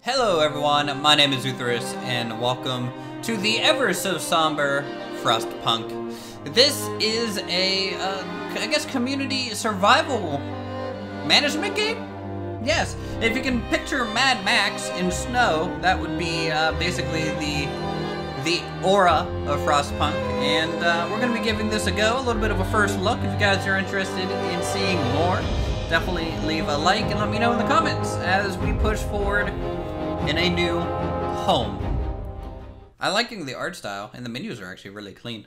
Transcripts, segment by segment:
Hello everyone, my name is Uthris, and welcome to the ever so somber Frostpunk. This is a, I guess, community survival management game? Yes, if you can picture Mad Max in snow, that would be basically the aura of Frostpunk, and we're going to be giving this a go, a little bit of a first look. If you guys are interested in seeing more, definitely leave a like and let me know in the comments as we push forward in a new home. I'm liking the art style, and the menus are actually really clean.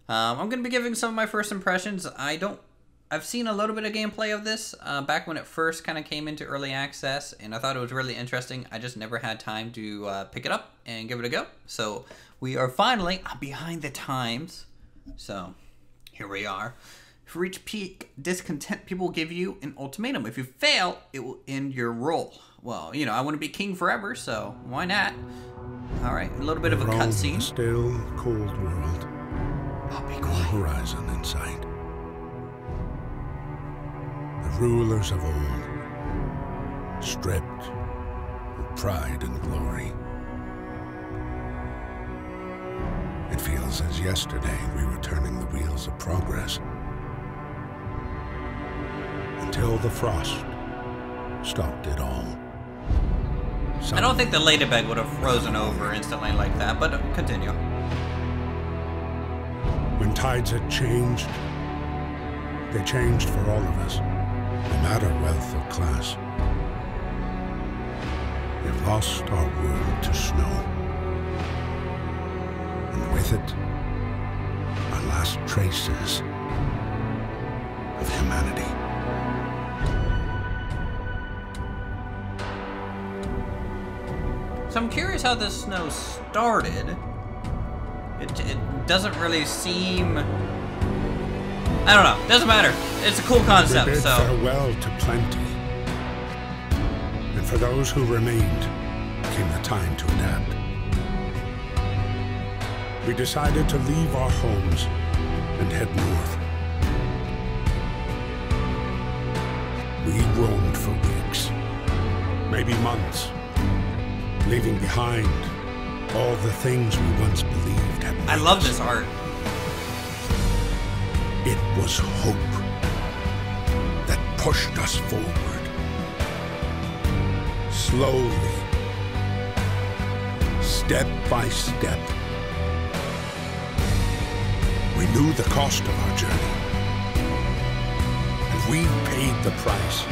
I'm going to be giving some of my first impressions. I've seen a little bit of gameplay of this back when it first kind of came into early access, and I thought it was really interesting. I just never had time to pick it up and give it a go. So we are finally behind the times. So here we are. If you reach peak discontent, people will give you an ultimatum. If you fail, it will end your role. Well, you know, I want to be king forever, so why not? All right, a little bit of a cutscene. Still, cold world. I'll be No quiet. horizon in sight. The rulers of old, stripped of pride and glory. It feels as yesterday we were turning the wheels of progress. Until the frost stopped it all. I don't think the ladybug would have frozen over instantly like that, but continue. When tides had changed, they changed for all of us, no matter wealth or class. We've lost our world to snow, and with it, our last traces of humanity. So I'm curious how this snow started. It doesn't really seem... I don't know. Doesn't matter. It's a cool concept, We bid so... farewell to plenty. And for those who remained, came the time to adapt. We decided to leave our homes and head north. We roamed for weeks, maybe months, leaving behind all the things we once believed had made I love us. this art. It was hope that pushed us forward. Slowly, step by step. We knew the cost of our journey, and we paid the price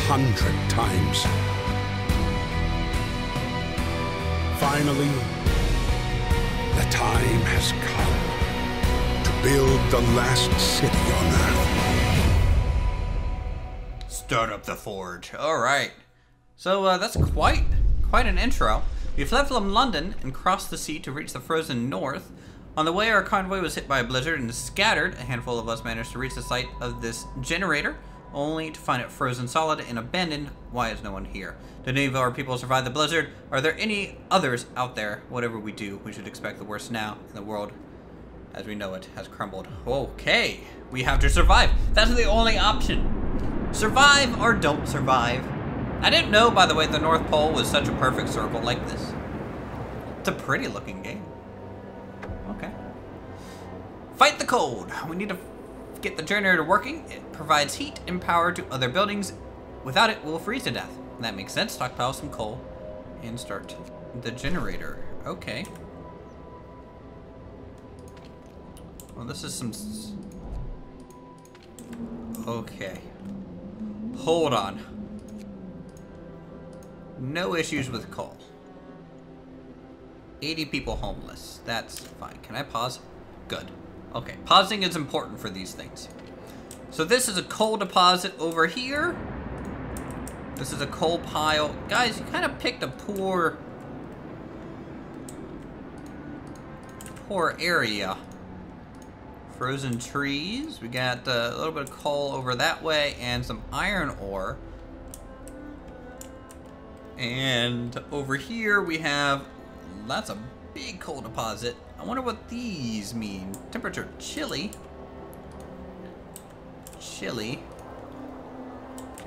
100 times. Finally, the time has come to build the last city on Earth. Start up the forge. Alright. So that's quite an intro. We fled from London and crossed the sea to reach the frozen north. On the way, our convoy was hit by a blizzard and scattered. A handful of us managed to reach the site of this generator, only to find it frozen solid and abandoned. Why is no one here? Did any of our people survive the blizzard? Are there any others out there? Whatever we do, we should expect the worst now, in the world as we know it has crumbled. Okay, we have to survive. That's the only option. Survive or don't survive. I didn't know, by the way, the North Pole was such a perfect circle like this. It's a pretty looking game. Okay. Fight the cold. We need to get the generator working. It provides heat and power to other buildings. Without it, we'll freeze to death. That makes sense. Stockpile some coal and start the generator. Okay. Well, this is some... Okay. Hold on. No issues with coal. 80 people homeless. That's fine. Can I pause? Good. Okay. Pausing is important for these things. So this is a coal deposit over here. This is a coal pile. Guys, you kind of picked a poor area. Frozen trees. We got a little bit of coal over that way and some iron ore. And over here we have lots of big coal deposit. I wonder what these mean. Temperature chilly. Chilly.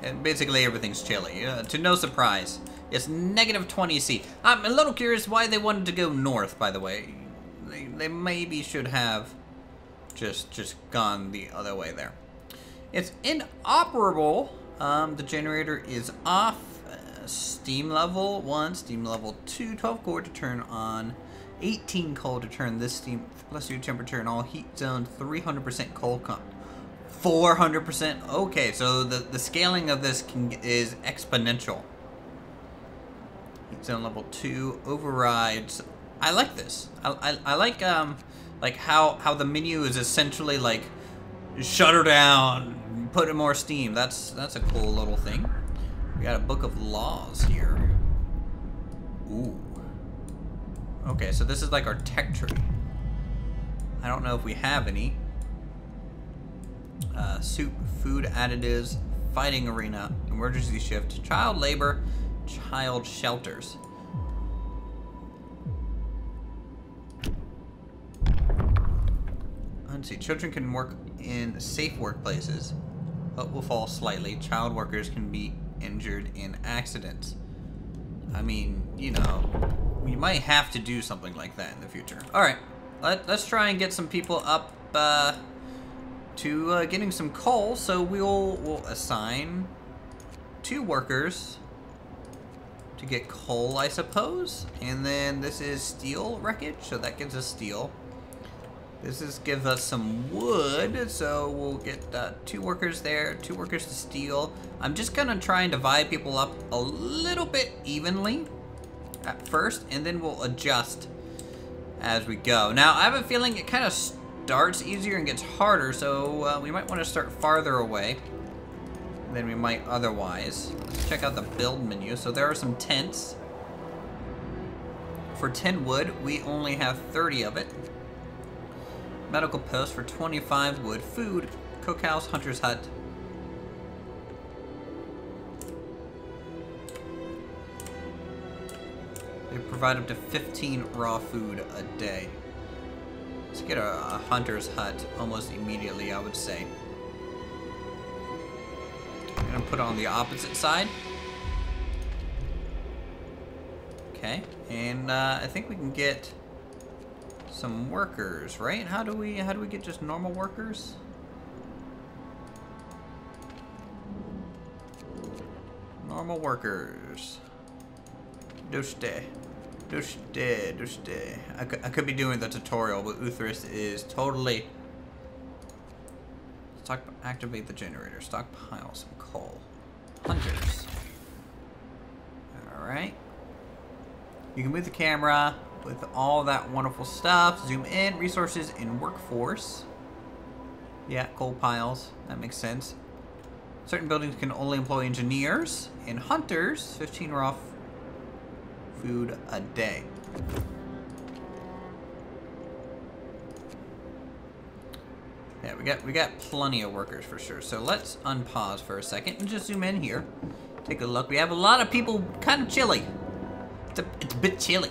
And basically everything's chilly. To no surprise. It's negative 20C. I'm a little curious why they wanted to go north, by the way. They maybe should have just gone the other way there. It's inoperable. The generator is off. Steam level 1, steam level 2, 12 core to turn on, 18 coal to turn this steam, plus your temperature and all heat zone, 300% coal comp. 400%? Okay, so the scaling of this is exponential. Heat zone level 2, overrides. I like this. I like how the menu is essentially like shut her down, put in more steam. That's a cool little thing. We got a book of laws here. Ooh. Okay, so this is like our tech tree. I don't know if we have any. Soup, food additives, fighting arena, emergency shift, child labor, child shelters. Let's see, children can work in safe workplaces, but will fall slightly. Child workers can be injured in accidents. I mean, you know, we might have to do something like that in the future. Alright, let's try and get some people up to getting some coal. So we'll assign 2 workers to get coal, I suppose. And then this is steel wreckage, so that gives us steel. This gives us some wood, so we'll get 2 workers there, 2 workers to steel. I'm just gonna try and divide people up a little bit evenly at first, and then we'll adjust as we go. Now, I have a feeling it kind of starts easier and gets harder, so we might want to start farther away than we might otherwise. Let's check out the build menu. So there are some tents. For 10 wood, we only have 30 of it. Medical post for 25 wood. Food, cookhouse, hunter's hut. They provide up to 15 raw food a day. Let's get a hunter's hut almost immediately, I would say. I'm gonna put it on the opposite side. Okay, and I think we can get some workers, right? How do we get just normal workers? Normal workers. Dushte. I could be doing the tutorial, but Uthris is totally... Activate the generator. Stockpile some coal. Hunters. Alright. You can move the camera with all that wonderful stuff. Zoom in, resources, and workforce. Yeah, coal piles. That makes sense. Certain buildings can only employ engineers. And hunters, 15 raw food a day. Yeah, we got plenty of workers for sure. So let's unpause for a second and just zoom in here. Take a look. We have a lot of people, kind of chilly. It's a bit chilly.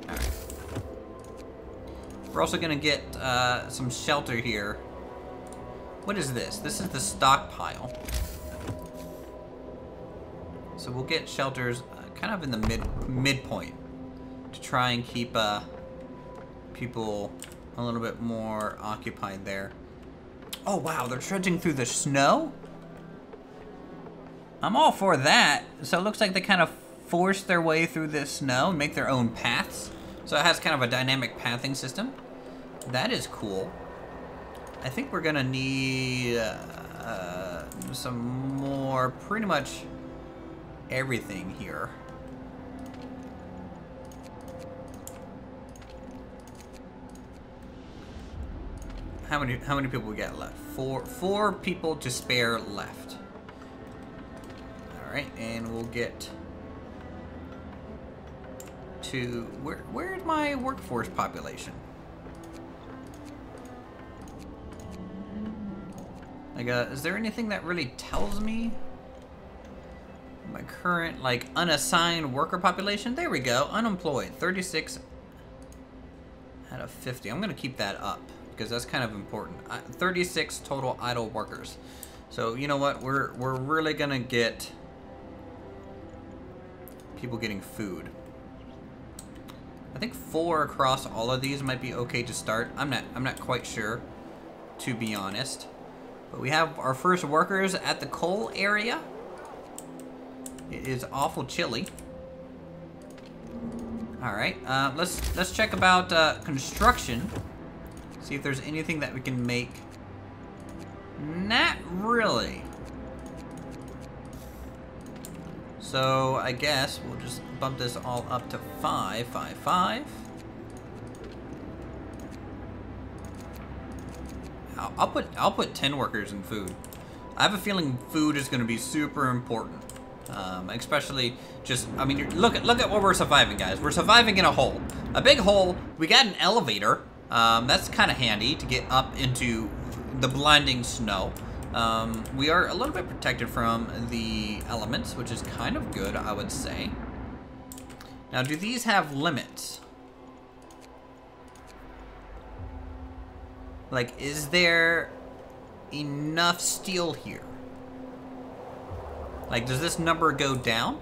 All right. We're also gonna get some shelter here. What is this? This is the stockpile. So we'll get shelters kind of in the midpoint to try and keep people a little bit more occupied there. Oh wow, they're trudging through the snow? I'm all for that. So it looks like they kind of force their way through this snow and make their own paths. So it has kind of a dynamic pathing system. That is cool. I think we're gonna need some more, pretty much everything here. How many people we got left? Four people to spare left. All right, and we'll get to where's my workforce population? Like, is there anything that really tells me my current, like, unassigned worker population? There we go, unemployed, 36 out of 50. I'm gonna keep that up because that's kind of important. 36 total idle workers. So you know what? We're really gonna get people getting food. I think 4 across all of these might be okay to start. I'm not quite sure, to be honest. But we have our first workers at the coal area. It is awful chilly. All right, let's check about construction. See if there's anything that we can make. Not really. So I guess we'll just bump this all up to 5, 5, 5. I'll put 10 workers in food. I have a feeling food is going to be super important, especially just. I mean, look at what we're surviving, guys. We're surviving in a hole, a big hole. We got an elevator. That's kind of handy to get up into the blinding snow. We are a little bit protected from the elements, which is kind of good, I would say. Now, do these have limits? Like, is there enough steel here? Like, does this number go down?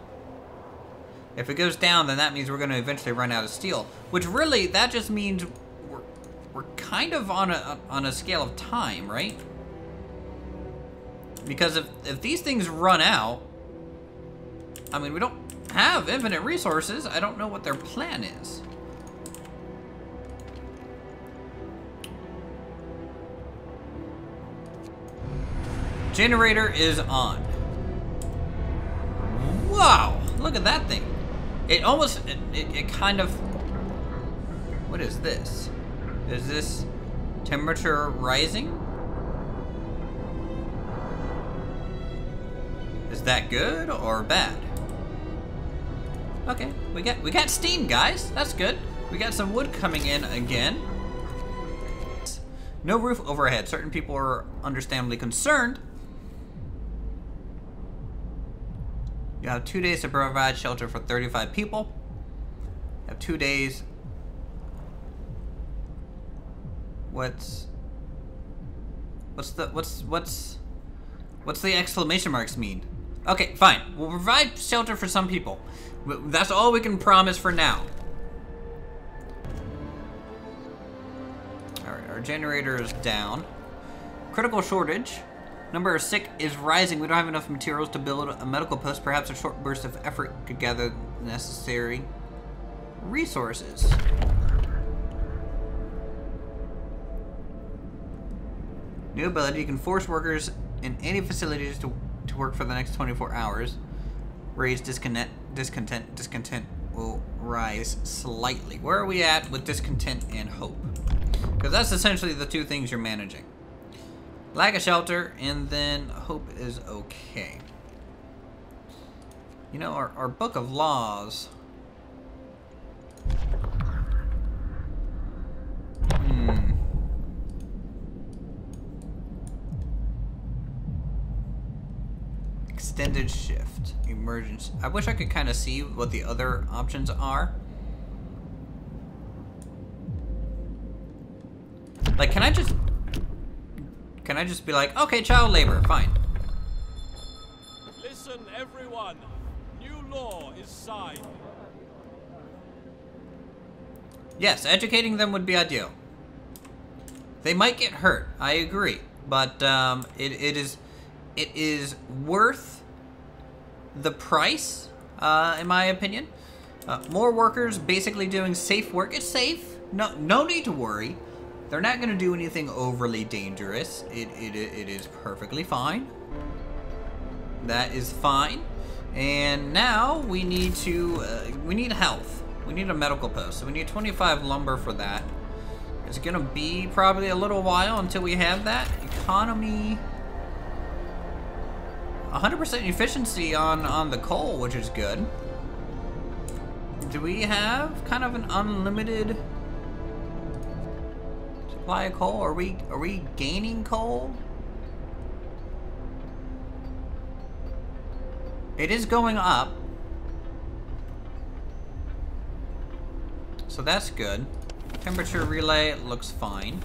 If it goes down, then that means we're going to eventually run out of steel. Which really, that just means we're kind of on a scale of time, right? Because if these things run out, I mean, we don't have infinite resources. I don't know what their plan is. Generator is on. Wow, look at that thing. It almost, it kind of, what is this? Is this temperature rising? Is that good or bad? Okay, we got steam, guys. That's good. We got some wood coming in again. No roof overhead. Certain people are understandably concerned. You have 2 days to provide shelter for 35 people. You have 2 days. What's the exclamation marks mean? Okay, fine. We'll provide shelter for some people. That's all we can promise for now. Alright, our generator is down. Critical shortage. Number of sick is rising. We don't have enough materials to build a medical post. Perhaps a short burst of effort could gather necessary resources. New ability. You can force workers in any facilities to work for the next 24 hours. Raise discontent will rise slightly. Where are we at with discontent and hope? Because that's essentially the two things you're managing. Lack of shelter, and then hope is okay. You know, our book of laws. Extended shift, emergency. I wish I could kind of see what the other options are. Like, can I just be like, okay, child labor, fine. Listen, everyone. New law is signed. Yes, educating them would be ideal. They might get hurt, I agree, but it is worth the price, in my opinion. More workers basically doing safe work. It's safe. No need to worry. They're not going to do anything overly dangerous. It is perfectly fine. That is fine. And now we need to, we need health. We need a medical post. So we need 25 lumber for that. It's going to be probably a little while until we have that. Economy, 100% efficiency on the coal, which is good. Do we have kind of an unlimited supply of coal? Are we gaining coal? It is going up. So that's good. Temperature relay looks fine.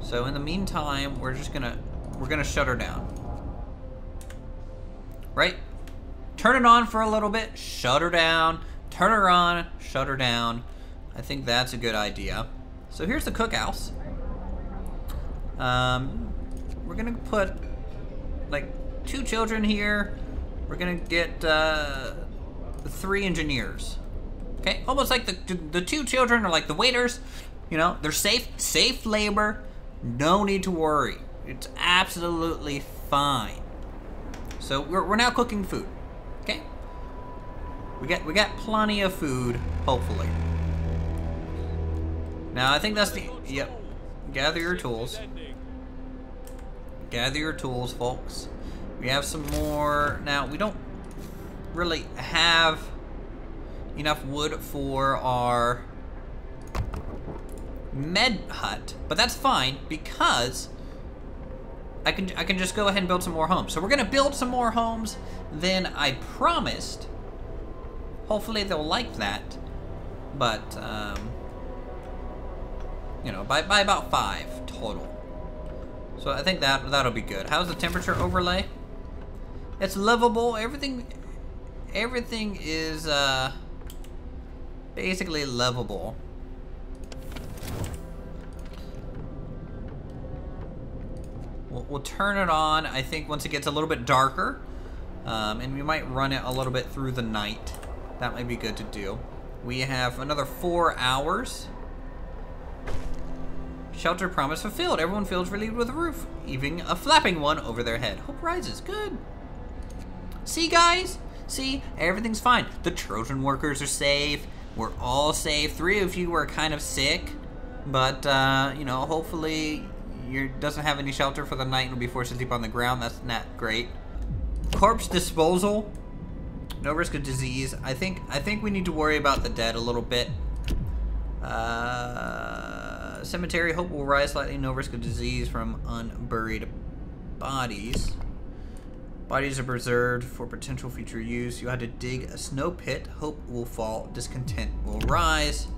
So in the meantime, we're gonna shut her down. Right? turn it on for a little bit, shut her down, turn her on, shut her down. I think that's a good idea. So here's the cookhouse. We're gonna put like 2 children here. We're gonna get 3 engineers. Okay, almost like the 2 children are like the waiters. You know, they're safe labor. No need to worry. It's absolutely fine. So we're now cooking food. Okay, we got plenty of food, hopefully. Now I think that's the yep. Gather your tools. Gather your tools, folks. We have some more. Now, we don't really have enough wood for our med hut, but that's fine because I can just go ahead and build some more homes. So we're gonna build some more homes than I promised. Hopefully they'll like that, but you know, by about 5 total. So I think that'll be good. How's the temperature overlay? It's livable. Everything is basically livable. We'll turn it on, I think, once it gets a little bit darker. And we might run it a little bit through the night. That might be good to do. We have another 4 hours. Shelter promise fulfilled. Everyone feels relieved with a roof, even a flapping one over their head. Hope rises. Good. See, guys? See? Everything's fine. The Trojan workers are safe. We're all safe. 3 of you are kind of sick, but, you know, hopefully you doesn't have any shelter for the night and will be forced to sleep on the ground. That's not great. Corpse disposal. No risk of disease. I think we need to worry about the dead a little bit. Cemetery, hope will rise slightly. No risk of disease from unburied bodies. Bodies are preserved for potential future use. You had to dig a snow pit. Hope will fall. Discontent will rise.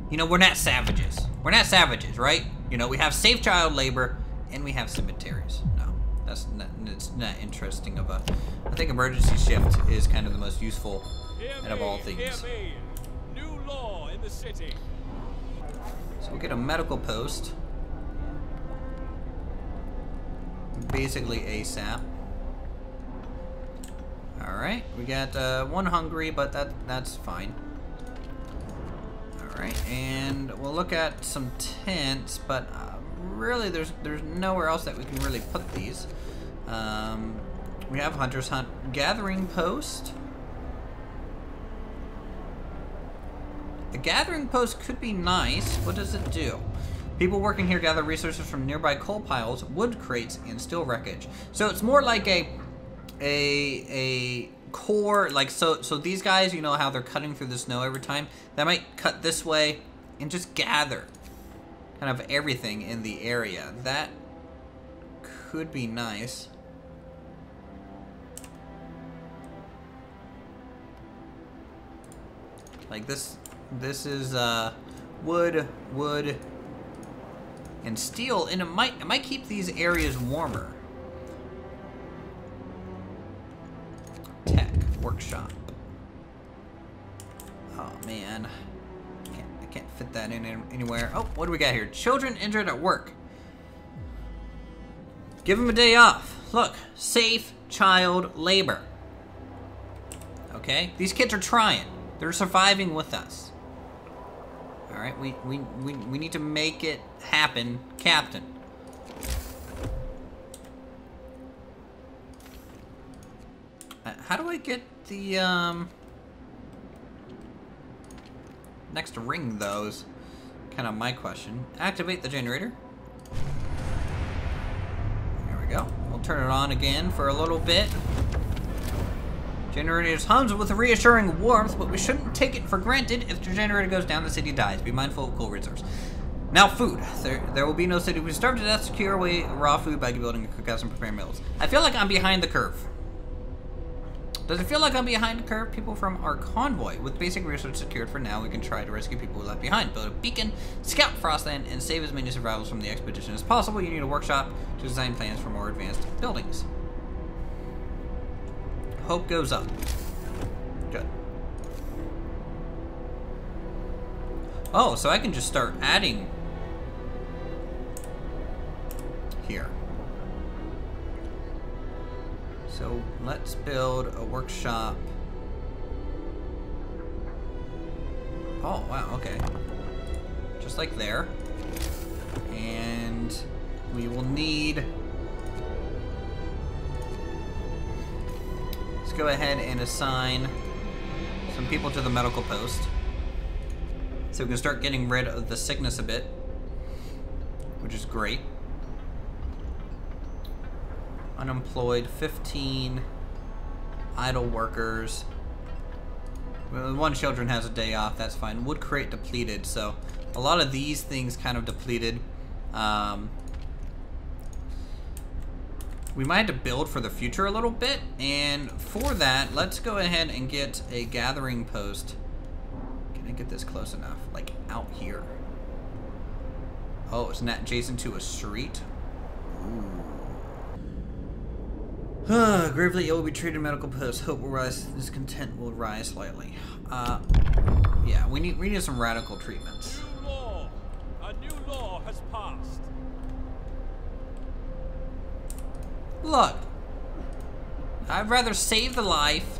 You know, we're not savages. We're not savages, right? You know, we have safe child labor and we have cemeteries. No, it's not interesting of a... I think emergency shift is kind of the most useful out of all things. Hear me. New law in the city. So we'll get a medical post. Basically ASAP. Alright, we got 1 hungry, but that's fine. Alright, and we'll look at some tents, but really there's nowhere else that we can really put these. We have Hunter's Hunt gathering post. A gathering post could be nice. What does it do? People working here gather resources from nearby coal piles, wood crates, and steel wreckage. So it's more like a core, like so these guys, you know how they're cutting through the snow every time? They might cut this way and just gather kind of everything in the area. That could be nice. Like this is wood, and steel, and it might keep these areas warmer. Tech workshop. Oh man, I can't fit that in anywhere. Oh, what do we got here? Children injured at work. Give them a day off. Look, safe child labor. Okay, these kids are trying. They're surviving with us. All right, we need to make it happen, Captain. How do I get the next ring, though, is kind of my question. Activate the generator. There we go. We'll turn it on again for a little bit. Generator hums with a reassuring warmth, but we shouldn't take it for granted. If the generator goes down, the city dies. Be mindful of coal reserves. Now, food. There will be no city. We starve to death, secure away raw food by building a cookhouse and prepare meals. I feel like I'm behind the curve. Does it feel like I'm behind the curve? People from our convoy. With basic research secured for now, we can try to rescue people we left behind. Build a beacon, scout Frostland, and save as many survivals from the expedition as possible. You need a workshop to design plans for more advanced buildings. Hope goes up. Good. Oh, so I can just start adding here. So let's build a workshop. Oh, wow, okay. Just like there. And we will need... Let's go ahead and assign some people to the medical post. So we can start getting rid of the sickness a bit, which is great. Unemployed, 15. Idle workers. Well, one children has a day off, that's fine. Wood crate depleted, so a lot of these things kind of depleted. We might have to build for the future a little bit, and for that, let's go ahead and get a gathering post. Can I get this close enough? Like out here. Oh, it's not adjacent to a street? Ooh. Gravely ill will be treated in medical post. Hope will rise. Discontent will rise slightly. Yeah, we need some radical treatments. New law. A new law has passed. Look, I'd rather save the life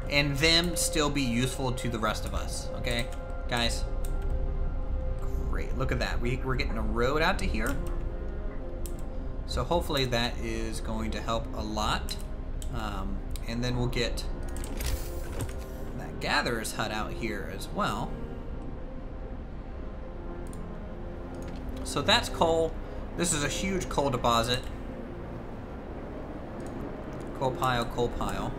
and them still be useful to the rest of us. Okay, guys. Great. Look at that. We're getting a road out to here. So hopefully that is going to help a lot. And then we'll get that gatherer's hut out here as well. So that's coal. This is a huge coal deposit. Coal pile, coal pile.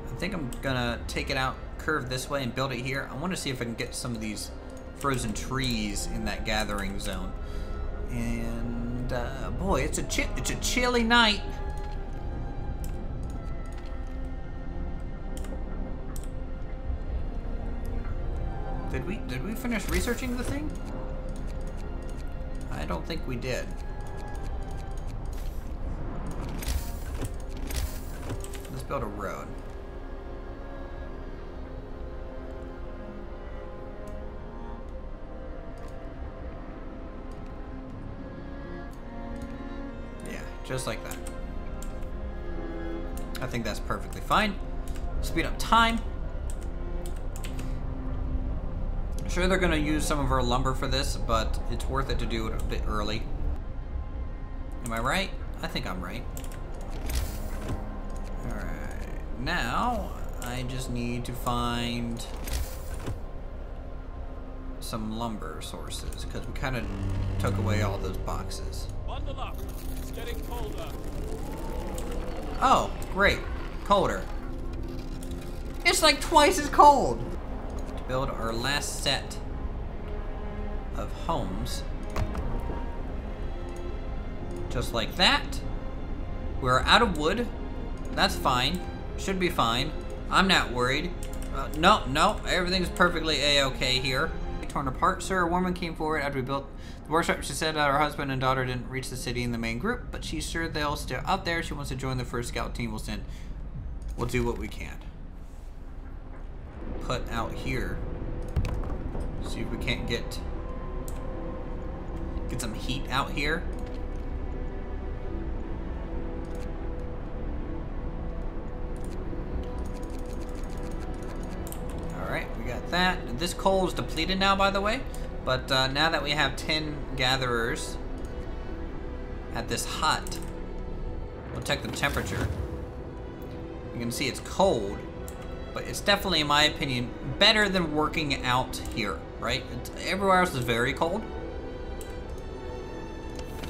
I think I'm gonna take it out, curve this way and build it here. I want to see if I can get some of these frozen trees in that gathering zone. And boy, it's a chilly night. Did we finish researching the thing? I don't think we did. Let's build a road. Yeah, just like that. I think that's perfectly fine. Speed up time. Sure, they're gonna use some of our lumber for this, but it's worth it to do it a bit early. Am I right? I think I'm right. Alright, now I just need to find some lumber sources, because we kind of took away all those boxes. Bundle up. It's getting colder. Oh, great. Colder. It's like twice as cold! To build our last set of homes. Just like that. We're out of wood. That's fine. Should be fine. I'm not worried. No, everything's perfectly a-okay here. Torn apart, sir. A woman came forward after we built the workshop. She said that her husband and daughter didn't reach the city in the main group, but she's sure they'll still out there. She wants to join the first scout team we'll send. We'll do what we can. Put out here. See if we can't get some heat out here. Alright, we got that. This coal is depleted now, by the way. But now that we have 10 gatherers at this hut, we'll check the temperature. You can see it's cold, but it's definitely, in my opinion, better than working out here, right? Everywhere else is very cold.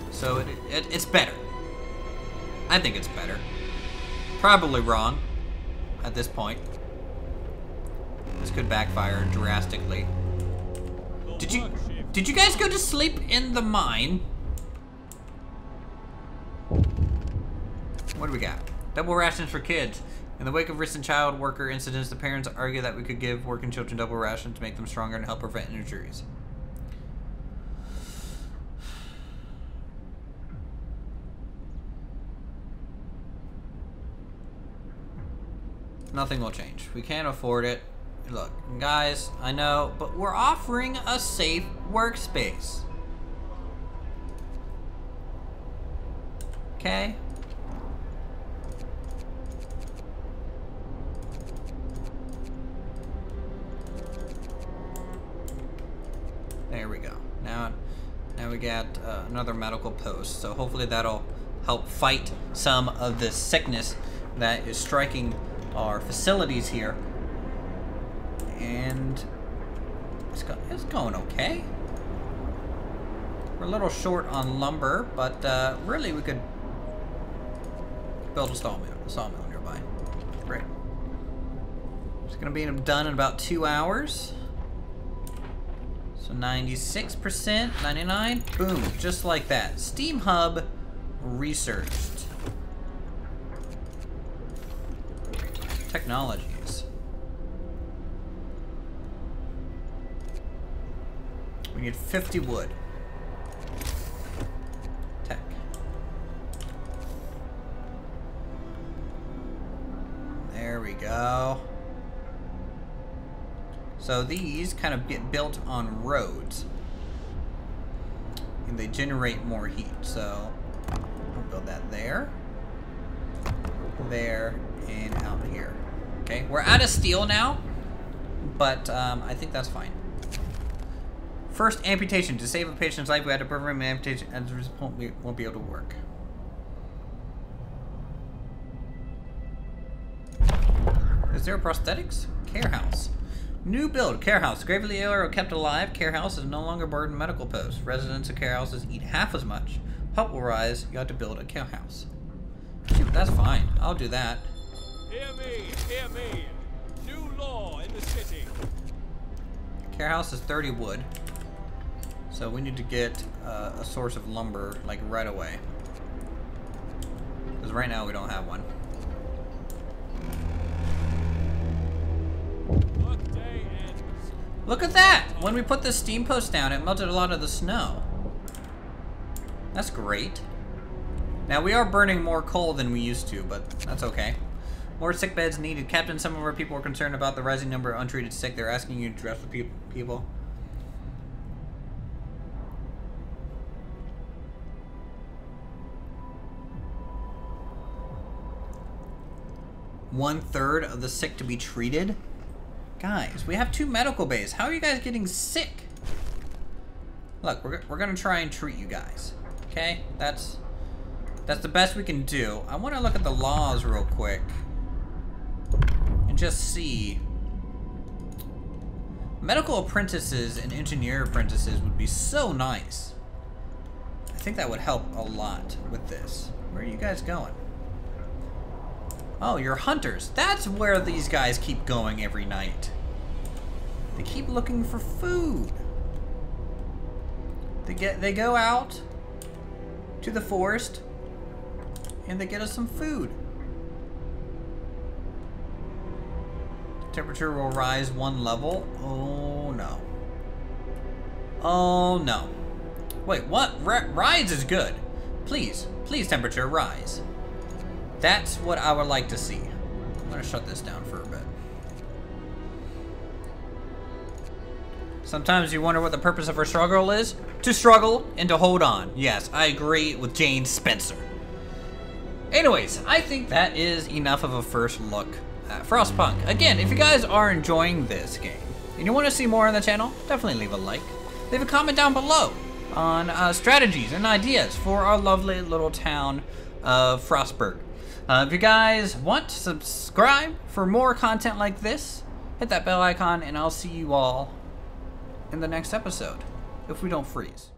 So it's better. I think it's better. Probably wrong at this point. This could backfire drastically. Did you guys go to sleep in the mine? What do we got? Double rations for kids. In the wake of recent child worker incidents, the parents argue that we could give working children double rations to make them stronger and help prevent injuries. Nothing will change. We can't afford it. Look, guys, I know, but we're offering a safe workspace. Okay? There we go. Now we got another medical post, so hopefully that'll help fight some of the sickness that is striking our facilities here. And it's going okay. We're a little short on lumber, but really we could build a sawmill nearby. Great. It's gonna be done in about 2 hours. So 96%, 99, boom, just like that. Steam Hub researched. Technologies. We need 50 wood. Tech. There we go. So these kind of get built on roads. And they generate more heat. So we'll build that there. There, and out here. Okay, we're out of steel now. But I think that's fine. First amputation. To save a patient's life, we had to perform an amputation. As a result, we won't be able to work. Is there a prosthetics? Care house. New build, care house. Gravely ill or kept alive, care house is no longer burdened medical post. Residents of care houses eat half as much. Help will rise. You have to build a care house. Shoot, that's fine. I'll do that. Hear me, hear me. New law in the city. Care house is 30 wood. So we need to get a source of lumber, like, right away. Because right now we don't have one. Look at that! When we put the steam post down, it melted a lot of the snow. That's great. Now, we are burning more coal than we used to, but that's okay. More sick beds needed. Captain, some of our people are concerned about the rising number of untreated sick. They're asking you to address the people. One-third of the sick to be treated? Guys, we have 2 medical bays. How are you guys getting sick? Look, we're gonna try and treat you guys. Okay? That's the best we can do. I want to look at the laws real quick and just see. Medical apprentices and engineer apprentices would be so nice. I think that would help a lot with this. Where are you guys going? Oh, you're hunters. That's where these guys keep going every night. They keep looking for food. They go out to the forest and they get us some food. Temperature will rise 1 level. Oh no. Oh no. Wait, what? Rise is good. Please, please temperature rise. That's what I would like to see. I'm gonna shut this down for a bit. Sometimes you wonder what the purpose of our struggle is. To struggle and to hold on. Yes, I agree with Jane Spencer. Anyways, I think that is enough of a first look at Frostpunk. Again, if you guys are enjoying this game and you want to see more on the channel, definitely leave a like. Leave a comment down below on strategies and ideas for our lovely little town of Frostburg. If you guys want to subscribe for more content like this, hit that bell icon and I'll see you all in the next episode, if we don't freeze.